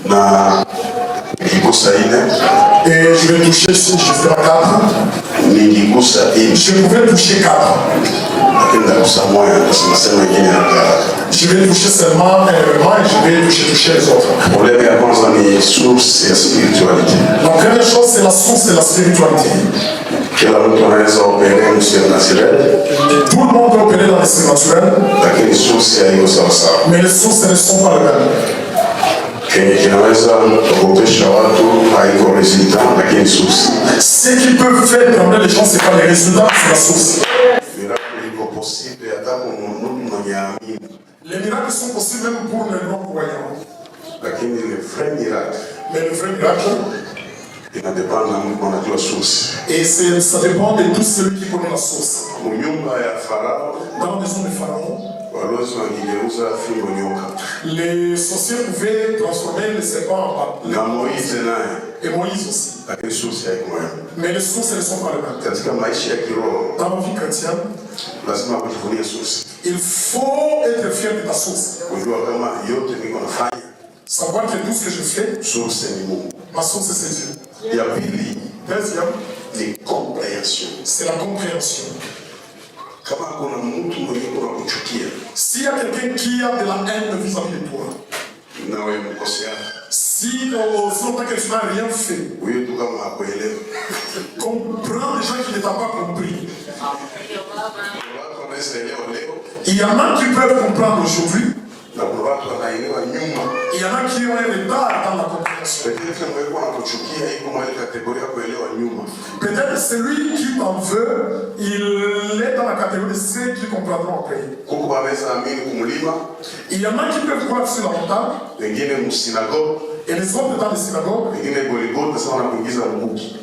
Na nikigusa ile. Et je vais toucher si je fais 4. Nikigusa ile. Je pouvais toucher 4. Lakini ndagusa moja nasema nyingine hapa. Je vais toucher seulement un élément et je vais toucher les autres. Problème ya kwanza ni source ya spiritualité. La première chose c'est la source de la spiritualité. Kila mtu anaweza opérer mu surnaturel. Tout le monde peut opérer dans le surnaturel. Lakini source ya hiyo sawa. Mais les sources ne sont pas les mêmes. Kenye kinaweza kuogopesha watu haiko resultat lakini source. Ce qui peut faire trembler les gens c'est pas les résultats, c'est la source. Les miracles sont possibles même pour les non-croyants. Mais le vrai miracle, et ça dépend de tout celui qui connaît la source. Dans la maison de Pharaon, les sorciers pouvaient transformer les serpents en pape. Et Moïse aussi. Mais les sources ne sont pas les mêmes. Dans la vie chrétienne, il faut être fier de ta source. Savoir que tout ce que je fais, ma source c'est Dieu. Deuxième, c'est la compréhension. S'il y a quelqu'un qui a de la haine vis-à-vis de toi, si tant que tu n'as rien fait, comprends les gens qui ne t'ont pas compris. Il y en a qui peuvent comprendre aujourd'hui. Il y en a qui ont un retard dans la compréhension. Peut-être celui qui t'en veut, il est dans la catégorie de ceux qui comprendront après. Il y en a qui peuvent croire sur la montagne. Et les autres dans les synagogues.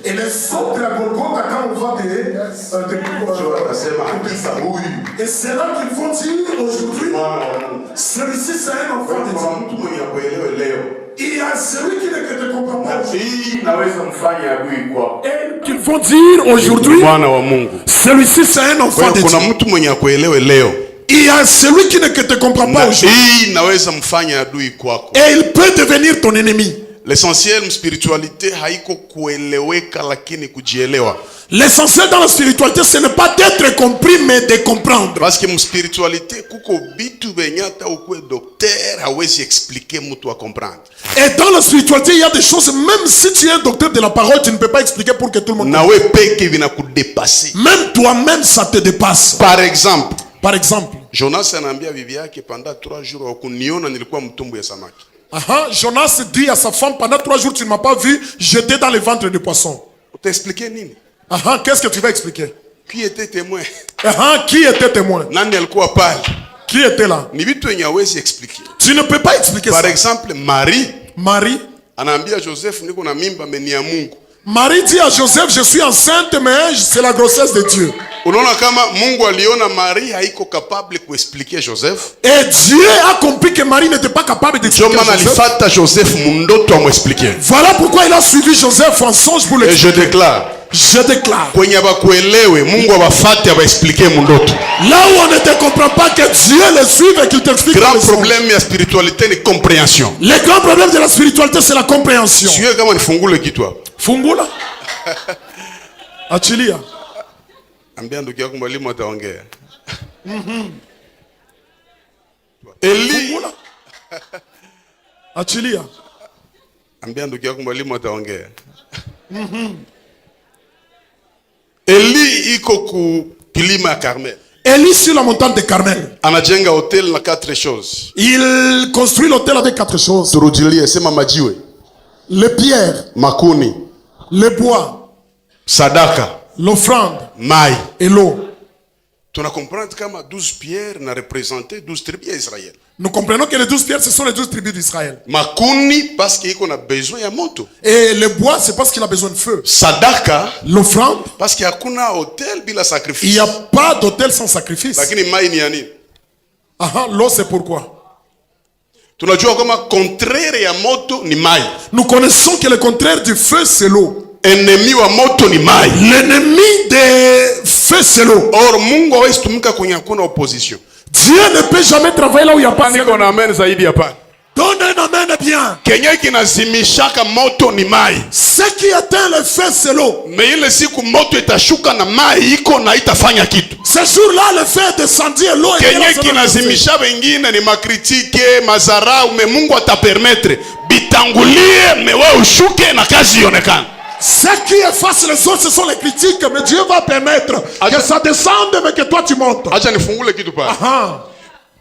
Et les autres à Golgotha quand on va et c'est là qu'il faut dire aujourd'hui, celui-ci c'est un enfant de Dieu. Il y a celui qui ne te comprend pas. Et qu'il faut dire aujourd'hui, celui-ci c'est un enfant de Dieu. Il y a celui qui ne te comprend pas aujourd'hui. Et il peut devenir ton ennemi. L'essentiel spiritualité haiko kueleweka lakini kujielewa. L'essentiel dans la spiritualité ce n'est pas d'être compris mais de comprendre. Parce que spiritualité kuko bitu benyata ukwe docteur hawezi expliquer mtu à comprendre. Et dans la spiritualité il y a des choses même si tu es un docteur de la parole tu ne peux pas expliquer pour que tout le monde comprenne. Na we peke vinakudépasser. Même toi-même ça te dépasse. Par exemple, Jonas anaambia bibi yake pendant 3 jours wakuniona nilikuwa mtumbu ya samaki. Jonas dit à sa femme pendant 3 jours tu ne m'as pas vu jeter dans les ventres de poissons. T'expliquer nini? Qu'est-ce que tu vas expliquer? Qui était témoin? Qui était témoin? Nani alikuwa pale? Qui était là? Ni vitu yenye hawezi expliquer. Tu ne peux pas expliquer ça. Par exemple, Marie anaambia Joseph niko na mimba meni ya Mungu. Marie dit à Joseph je suis enceinte mais c'est la grossesse de Dieu. Unaona kama Mungu aliona Marie haiko capable kuexpliquer Joseph. Et Dieu a compris que Marie n'était pas capable d'expliquer Joseph. Alifata Joseph mundoto amexpliquer. Voilà pourquoi il a suivi Joseph en songe pour l'expliquer. Et je déclare. Kwenye abakuelewe Mungu abafate abaexpliquer mundoto. Là où on ne te comprend pas que Dieu le suive et qu'il t'explique. Grand problème de la spiritualité c'est la compréhension. Le grand problème de la spiritualité c'est la compréhension. Tu es kama nifungule kitu hapo. Fungula. Achilia. Ambia ndugu yako mwalimu ataongea. Eli. Achilia. Ambia ndugu yako mwalimu ataongea. Eli iko ku kilima ya Carmel. Eli sur la montagne de Carmel. Anajenga hotel na 4 choses. Il construit l'hôtel avec 4 choses. Turudilie sema majiwe. Les pierres, makuni, le bois, sadaka, l'offrande, mai et l'eau. Tu vas comprendre que 12 pierres n'a représenté 12 tribus d'Israël. Nous comprenons que les 12 pierres, ce sont les 12 tribus d'Israël. Makuni, parce qu'on a besoin de moto. Et le bois, c'est parce qu'il a besoin de feu. Sadaka, l'offrande, parce qu'il y a un hôtel bila sacrifice. Il n'y a pas d'hôtel sans sacrifice. L'eau, c'est pourquoi. Nous connaissons que le contraire du feu, c'est l'eau. Ennemi wa moto ni mai. L'ennemi des feux, c'est l'eau. Or Mungu hawezi tumika kwenye hakuna opposition. Dieu ne peut jamais travailler là où il n'y a pas. Niko na amen zaidi hapa. Donne un amen bien. Kenye kinazimishaka moto ni mai. Ce qui éteint le feu c'est l'eau. Mais ile siku moto itashuka na mai iko na itafanya kitu. Ce jour-là le feu descendit et l'eau était. Kenye kinazimisha wengine ni makritike, mazarau, mais Mungu atapermettre bitangulie mewe ushuke na kazi ionekane. Ce qui efface les autres, ce sont les critiques, mais Dieu va permettre que ça descende, mais que toi tu montes. Acha nifungule kitu pale.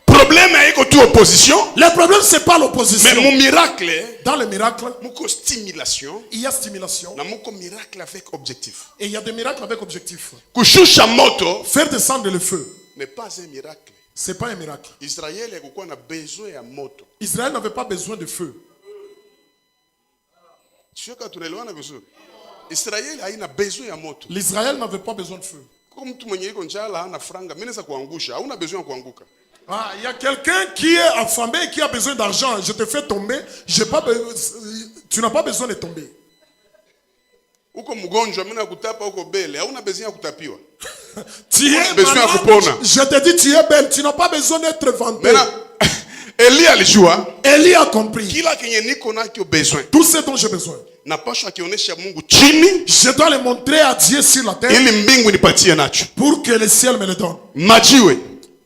Problème haiko tu opposition. Le problème c'est pas l'opposition. Mais mon miracle, dans le miracle, muko stimulation. Il y a stimulation. Na muko miracle avec objectif. Et il y a des miracles avec objectif. Kushusha moto, faire descendre le feu, n'est pas un miracle. C'est pas un miracle. Israël a besoin de moto. Israël n'avait pas besoin de feu. Israël a besoin de moto. L'Israël n'avait pas besoin de feu. Comme tout le monde a franga, mais ça kuangusha, hauna besoin kuanguka. Ah, il y a quelqu'un qui est affamé et qui a besoin d'argent. Je te fais tomber. Tu n'as pas besoin de tomber. Uko mgonjwa mimi nakutapa uko bele, hauna besoin ya kutapiwa. Tu es malade, je te dis tu es belle, tu n'as pas besoin d'être vanté. Eli alijua, Eli a compris. Kila kenye niko nakyo besoin. Tout ce dont j'ai besoin. Napaswa akionyesha Mungu chini, je dois le montrer à Dieu sur la terre. Ili mbingu nipatie nacho. Pour que le ciel me le donne. Majiwe.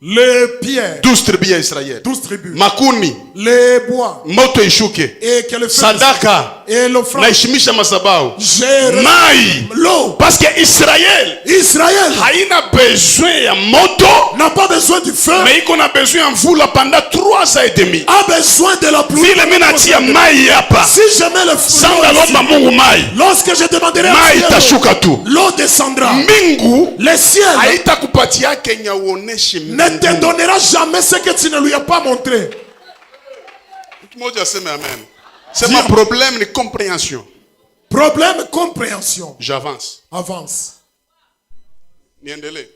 Les pierres. 12 tribus à Israël. 12 tribus. Makuni. Les bois. Moto ishuke. Et que le feu. Sadaka. Et l'offrande. Naishimisha masabao. Mai. L'eau. Parce que Israël. Haina besoin ya moto. N'a pas besoin du feu. Mais iko na besoin en mvula pendant 3 ans et demi. A besoin de la pluie. Vile mimi natia mai hapa. Si je mets le feu. Sanga lomba Mungu mai. Lorsque je demanderai mai itashuka tu. L'eau descendra. Mbingu. Le ciel. Haitakupatia Kenya uoneshe. Ne te donnera jamais ce que tu ne lui as pas montré. Tout le monde dit amen. C'est mon problème de compréhension. Problème compréhension. J'avance. Avance. Niendele.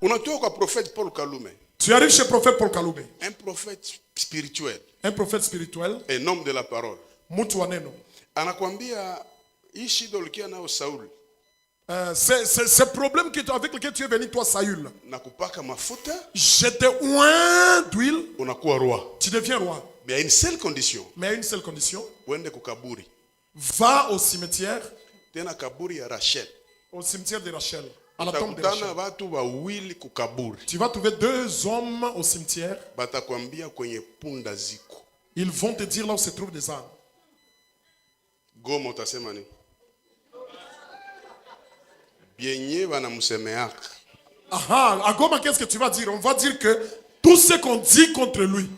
Unatoka kwa prophète Paul Kalume. Tu arrives chez prophète Paul Kalume. Un prophète spirituel. Un prophète spirituel. Un homme de la parole. Mtu wa neno. Anakuambia hii shida ulikia nao Saul. Ce problème avec lequel tu es venu toi Saül. Nakupaka mafuta. Je te oins d'huile. Unakuwa roi. Tu deviens roi. Mais à une seule condition. Mais à une seule condition. Uende kukaburi. Va au cimetière. Tena kaburi ya Rachel. Au cimetière de Rachel. À la tombe de Rachel. Watu wawili kukaburi. Tu vas trouver 2 hommes au cimetière. Batakwambia kwenye punda ziko. Ils vont te dire là où se trouvent des ânes. Goma utasema nini? Bienye banamusemeaka. Aha, à Goma qu'est-ce que tu vas dire? On va dire que tout ce qu'on dit contre lui.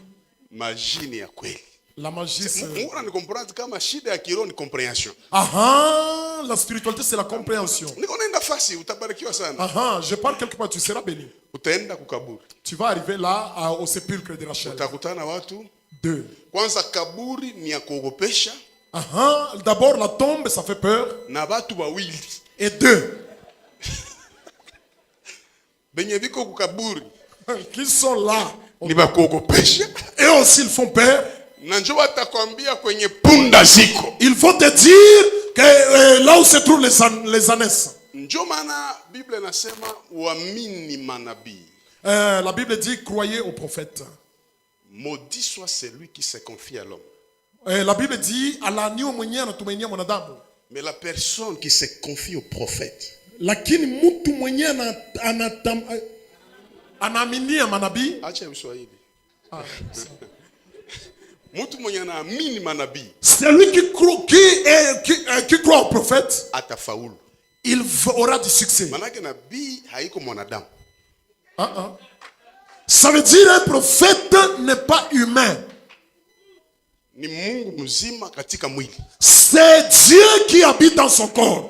Magie ni ya kweli. La magie c'est. Mungu anakomprendre kama shida ya kiroho ni compréhension. Aha, la spiritualité c'est la compréhension. Niko naenda fasi utabarikiwa sana. Aha, je parle quelque part tu seras béni. Utaenda kukaburi. Tu vas arriver là au sépulcre de Rachel. Utakutana watu 2. Kwanza kaburi ni ya kuogopesha. Aha, d'abord la tombe ça fait peur. Na watu wawili. Et 2. Benye biko kukaburi. Qui sont là. Ni bakuogopesha. Et aussi ils font peur. Na njoo atakwambia kwenye punda ziko. Il faut te dire que là où se trouvent les ânesses. Njoo maana Bible inasema uamini manabii. La Bible dit croyez aux prophètes. Maudit soit celui qui se confie à l'homme. La Bible dit alaaniwe mwenyewe anatumainia mwanadamu. Mais la personne qui se confie au prophète. Lakini mtu mwenyewe anaaminia manabii. Acha Kiswahili. Mtu mwenye anaamini manabii. Celui qui croit au prophète. Atafaulu. Il aura du succès. Manake nabii haiko mwanadamu. Ça veut dire un prophète n'est pas humain. Ni Mungu mzima katika mwili. C'est Dieu qui habite dans son corps.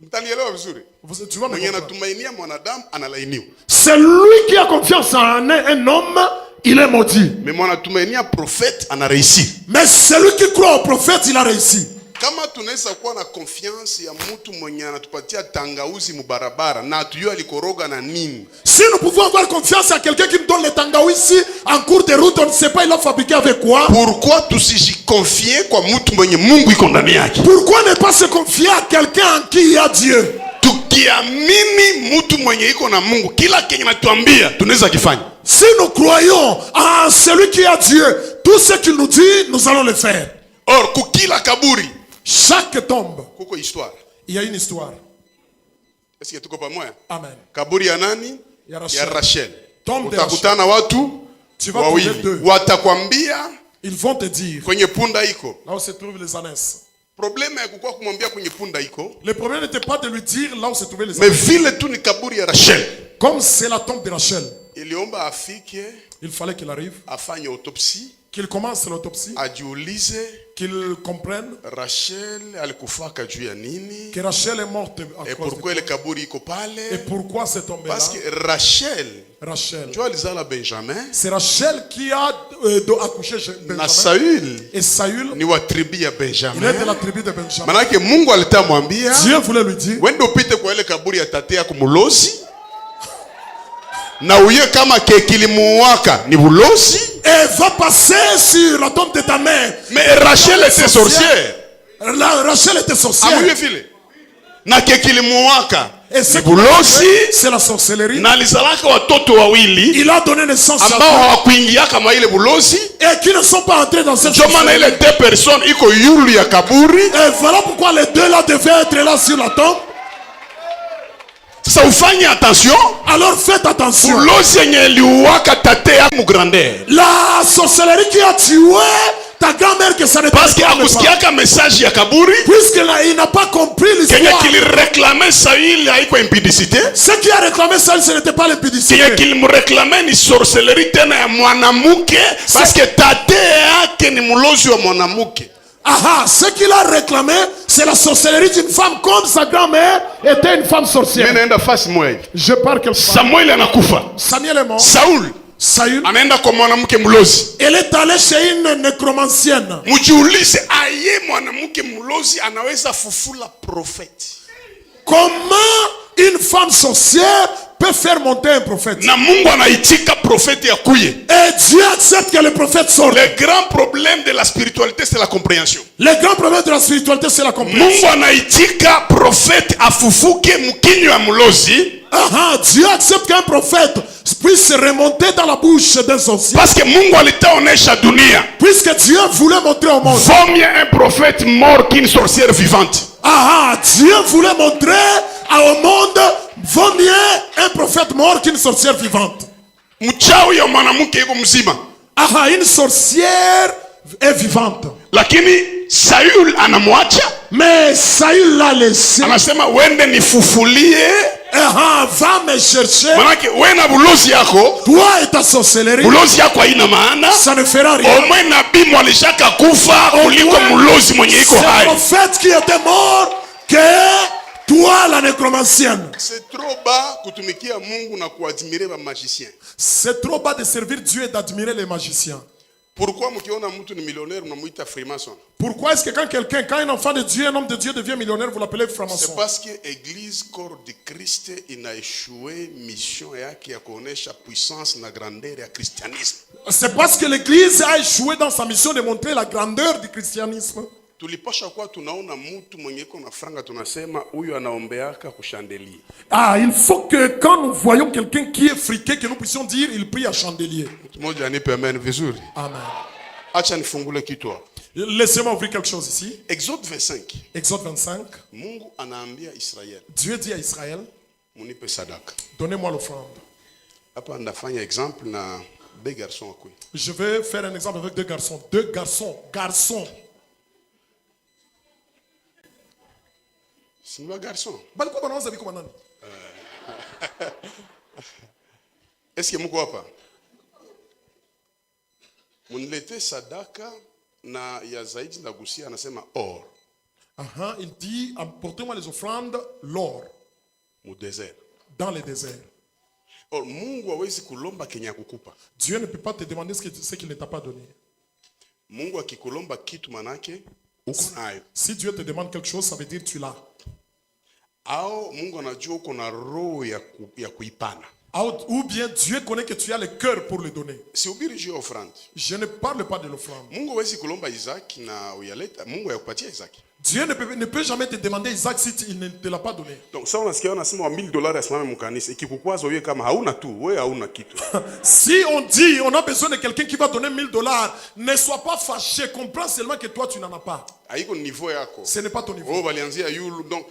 Mtanielewa vizuri? Tu vas me comprendre. Anatumainia mwanadamu analainiwa. Celui qui a confiance en un homme, il est maudit. Mais mwanatumainia prophète ana réussi. Mais celui qui croit au prophète, il a réussi. Kama tunaweza kuwa na confiance ya mtu mwenye anatupatia tangauzi mubarabara na atujua alikoroga na nini. Si nous pouvons avoir confiance à quelqu'un qui nous donne les tangawisi en cours de route, on ne sait pas il a fabriqué avec quoi. Pourquoi tusijiconfier kwa mtu mwenye Mungu iko ndani yake? Pourquoi ne pas se confier à quelqu'un en qui il y a Dieu? tukiamini mtu mwenye iko na Mungu, kila kenye natuambia tunaweza kifanya. Si nous croyons en celui qui a Dieu, tout ce qu'il nous dit, nous allons le faire. Or kukila kaburi, Chaque tombe, kuko histoire. il y a une histoire. Est-ce que tuko pamoja? Amen. Kaburi ya nani? Ya Rachel. Ya Rachel. Tombe de Utakutana watu Tu vas trouver wawili, deux. watakwambia Ils vont te dire, kwenye punda iko. là où se trouvent les ânesses. Problème ya kukua kumwambia kwenye punda iko, Le problème n'était pas de lui dire là où se trouvaient les mais ânesses. vile tu ni kaburi ya Rachel, Comme c'est la tombe de Rachel, iliomba afike il fallait qu'il arrive, afanye autopsie, qu'il commence l'autopsie, ajiulize qu'il comprenne Rachel alikufaka juu ya nini, que Rachel est morte à et cause pourquoi de ile kaburi iko Et pale. pourquoi c'est tombé là? Parce que Rachel Rachel. ndio alizala Benjamin C'est Rachel qui a accouché na Benjamin. Saül Et Saül, ni wa tribu ya il est de Benjamin. la tribu de Benjamin. Manake Mungu alitamwambia Dieu voulait lui dire, wende upite kwa ile kaburi ya tate yako mulozi na uye kama kekilimuwaka ni bulozi. et va passer sur la tombe de ta mère. Mais Rachel était sorcière. Rachel était sorcière. Amuye vile na kekilimuwaka Et ni c'est bulozi c'est la sorcellerie. na alizalaka watoto wawili Il a donné naissance à ambao hawakuingia kama ile bulozi. et qui ne sont pas entrés dans cette Ndio maana ile sorcellerie. deux personnes iko yulu ya kaburi. Et voilà pourquoi les deux là devaient être là sur la tombe. Sasa ufanye attention, Alors faites attention. bulozi yenye iliuwaka tate ya mugrandeur, La sorcellerie qui a tué ta grand-mère, que ça ne parce que pas. akusikiaka message ya kaburi Puisqu'il n'a pas compris kenye l'histoire. kilireklame Saül haiko impudicité, Ce qui a réclamé ça, ce n'était pas l'impudicité. kenye kilimreklame ni sorcellerie tena ya mwanamuke, parce que tate yake ni mulozi wa mwanamuke. Ah, ce qu'il a réclamé, c'est la sorcellerie d'une femme comme sa grand-mère était une femme sorcière. Mimi naenda fasi moja, Je parle quelque part. Samuel anakufa, Samuel est mort. Saul Saül, anaenda kwa mwanamke mulozi. elle est allée chez une nécromancienne. Mujiulize, aye mwanamke mulozi anaweza fufula profeti? Comment une femme sorcière peut faire monter un prophète? Na Mungu anaitika profeti akuye. Et Dieu accepte que le prophète sorte. Le grand problème de la spiritualité, c'est la compréhension. Le grand problème de la spiritualité, c'est la compréhension. Mungu anaitika profeti afufuke mkinywa ya mulozi, Dieu accepte qu'un prophète puisse remonter dans la bouche d'un sorcier. parce que Mungu alitaonesha dunia, Puisque Dieu voulait montrer au monde. vaut mieux un prophète mort qu'une sorcière vivante. Dieu voulait montrer au monde, vaut mieux un prophète mort qu'une sorcière vivante. Mchawi ya mwanamke iko mzima, Une sorcière est vivante. lakini Saül anamwacha, Mais Saül l'a laissé. anasema wende nifufulie. Va me chercher. Manake we na bulozi yako, Toi et ta sorcellerie, bulozi yako haina maana. ça ne fera rien. Omwe nabii mwalishaka kufa kuliko Ouais, mulozi mwenye iko c'est le hai. prophète qui était mort que toi la nécromancienne. C'est trop bas kutumikia Mungu na kuadmire ba magicien. C'est trop bas de servir Dieu et d'admirer les magiciens. Pourquoi mkiona mtu ni millionnaire mnamuita Freemason? Pourquoi est-ce que quand un enfant de Dieu, un homme de Dieu devient millionnaire, vous l'appelez C'est franc-maçon? parce que église corps de Christ ina échoué mission yake ya kuonesha puissance na grandeur ya christianisme. C'est parce que l'église a échoué dans sa mission de montrer la grandeur du christianisme. Tulipasha kuwa tunaona mtu mwenye iko na franga tunasema huyu anaombeaka kushandelier. Il faut que quand nous voyons quelqu'un qui est friqué, que nous puissions dire il prie à chandelier. Mtu mmoja anipe amen vizuri. Amen. Acha nifungule kitu hapa. Laissez-moi ouvrir quelque chose ici. Exode 25. Exode 25. Mungu anaambia Israel, Dieu dit à Israël, munipe sadaka. donnez-moi l'offrande. Hapa ndafanya exemple na deux garçons akui. Je vais faire un exemple avec deux garçons. Deux garçons. Garçons. Si ni garçon. Est-ce que mko hapa? Munilete sadaka na ya zaidi na gusia anasema or. Il dit, apportez-moi les offrandes, l'or, Mu désert. dans le désert. Or Mungu hawezi kulomba kenya kukupa. Dieu ne peut pas te demander ce qu'il ne t'a pas donné. Mungu akikulomba kitu manake uko nayo. Si Dieu te demande quelque chose, ça veut dire tu l'as. Au Mungu anajua uko na roho ya kuipana. Ou bien Dieu connaît que tu as le cœur pour le donner. Si ubiri juu offrande. Je ne parle pas de l'offrande. Mungu hawezi kulomba Isaac na uyaleta. Mungu hayakupatia Isaac. Dieu ne peut jamais te demander Isaac si il ne te l'a pas donné. Donc ça unasikia wanasema $1000 yasimame mkanisa. Ikikukwaza wewe kama hauna tu, wewe hauna kitu. Si on dit on a besoin de quelqu'un qui va donner $1000, ne sois pas fâché, comprends seulement que toi tu n'en as pas. Haiko niveau yako. Ce n'est pas ton niveau. Oh balianzia yulu donc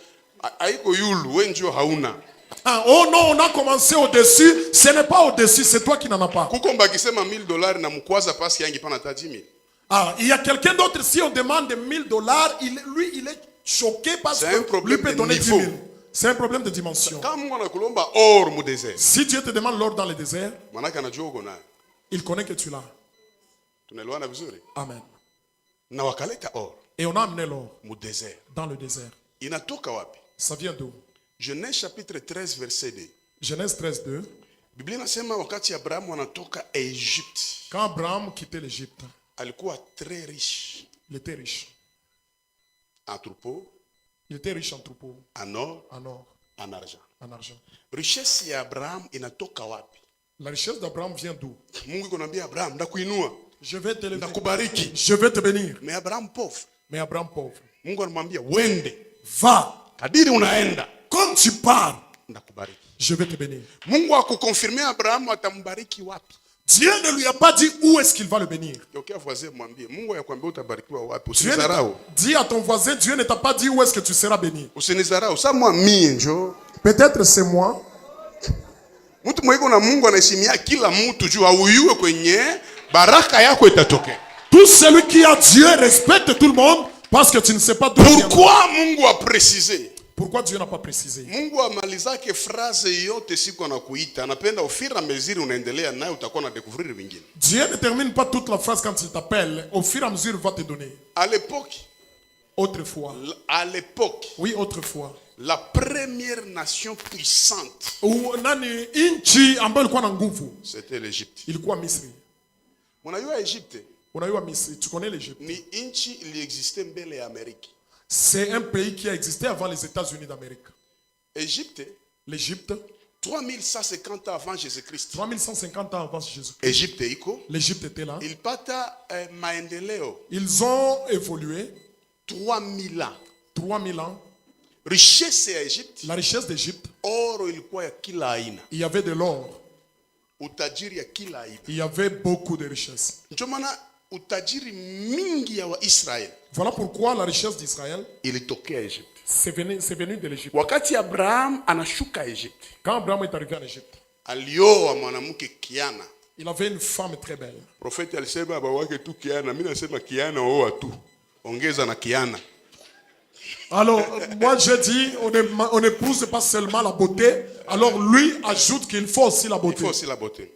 haiko yulu wewe ndio hauna. Ah, oh non, on a commencé au-dessus, ce n'est pas au-dessus, c'est toi qui n'en as pas. Kuko mbakisema $1000 na mkwaza pasi yangi pana ta 10 000. Ah, il y a quelqu'un d'autre, si on demande $1000, lui il est choqué parce que lui peut donner 10 000. C'est un problème de dimension. Si Dieu te demande l'or dans le désert, il connaît que tu l'as. Amen. Et on a amené l'or dans le désert. Ça vient d'où? Genèse chapitre 13 verset 2. Genèse 13, 2. Biblia inasema wakati Abrahamu anatoka Egypte. Quand Abraham quittait l'Égypte, alikuwa très riche. Il était riche. En troupeau. Il était riche en troupeau. En or. En or. En argent. En argent. Richesse ya Abraham inatoka wapi? La richesse d'Abraham vient d'où? Mungu konambia Abraham, ndakuinua. Je vais te lever. Ndakubariki. Je vais te bénir. Mais Abraham pauvre. Mais Abraham pauvre. Mungu anamwambia wende. Va. Kadiri unaenda. Comme tu pars, ndakubariki. Je vais te bénir. Mungu akukonfirmia Abraham atambariki wapi? Dieu ne lui a pas dit où est-ce qu'il va le bénir. Dis à ton voisin, Dieu ne t'a pas dit où est-ce que tu seras béni. Peut-être c'est moi. Tout celui qui a Dieu respecte tout le monde parce que tu ne sais pas d'où. Pourquoi Mungu a précisé? Pourquoi Dieu n'a pas précisé? Mungu amalizake phrase yote siku anakuita. Anapenda ufira meziri unaendelea naye utakuwa na découvrir vingine. Dieu ne termine pas toute la phrase quand il t'appelle. Au fur et à mesure, il va te donner. À l'époque. Autrefois. À l'époque. Oui, autrefois. La première nation puissante. C'était l'Égypte. Ilikuwa Misri. Unajua Egypte? Unajua Misri. Tu connais l'Égypte? Ni inchi ili existe mbele ya Amerika. C'est un pays qui a existé avant les États-Unis d'Amérique. L'Égypte. 3150 ans avant Jésus-Christ. 3150 ans avant Jésus-Christ. L'Égypte était là. Ils ont évolué. 3000 ans. 3000 ans. Richesse ya Egypte. La richesse d'Égypte. Oro ilikuwa ya kila aina. Il y avait de l'or. Utajiri ya kila aina. Il y avait beaucoup de richesses. Ndio maana utajiri mingi ya Waisraeli. Voilà pourquoi la richesse d'Israël ilitokea Egypte. C'est venu de l'Égypte. Wakati Abraham anashuka Egypte. Quand Abraham est arrivé en Égypte, alioa mwanamke Kiana. Il avait une femme très belle. Prophète alisema baba wake tu Kiana, mimi nasema Kiana oa tu. Ongeza na Kiana. Alors, moi je dis, on n'épouse pas seulement la beauté, alors lui ajoute qu'il faut aussi la beauté. Il faut aussi la beauté.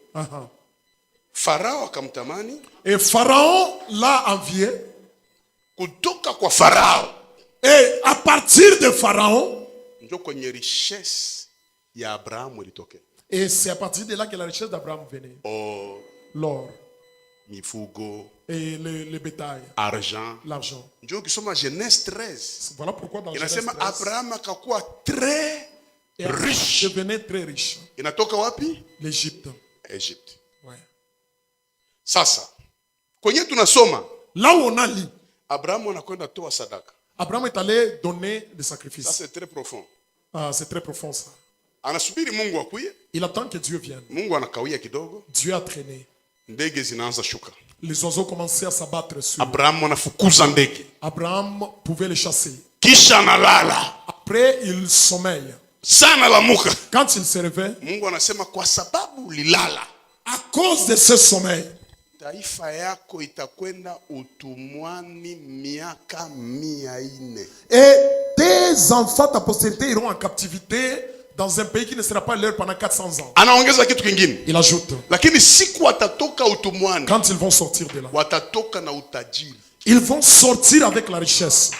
Pharaon akamtamani. Et Pharaon l'a envié. Kutoka kwa Pharaon. Et à partir de Pharaon, ndio kwenye richesse ya Abraham ilitokea. Et c'est à partir de là que la richesse d'Abraham venait. L'or. Mifugo. Et le bétail. Argent. L'argent. Ndio kisoma Genèse 13. Voilà pourquoi dans Genèse 13. Inasema Abraham akakuwa très riche. Devenait très riche. Inatoka wapi? L'Égypte. Égypte. Ouais. Sasa. Kwenye tunasoma. Là où on a lu. Abraham anakwenda toa sadaka. Abraham est allé donner des sacrifices. Ça c'est très profond. Ah, c'est très profond ça. Anasubiri Mungu akuye. Il attend que Dieu vienne. Mungu anakawia kidogo. Dieu a traîné. Ndege zinaanza shuka. Les oiseaux commençaient à s'abattre sur. Abraham anafukuza ndege. Abraham pouvait les chasser. Kisha analala. Après il sommeille. Sana lamuka. Quand il se réveille, Mungu anasema kwa sababu lilala. À cause de ce sommeil, taifa yako itakwenda utumwani miaka 400. Et tes enfants, ta postérité iront en captivité dans un pays qui ne sera pas leur pendant 400 ans. Anaongeza kitu kingine. Il ajoute. Lakini siku watatoka utumwani. Quand ils vont sortir de là. Watatoka na utajiri. Ils vont sortir avec la richesse.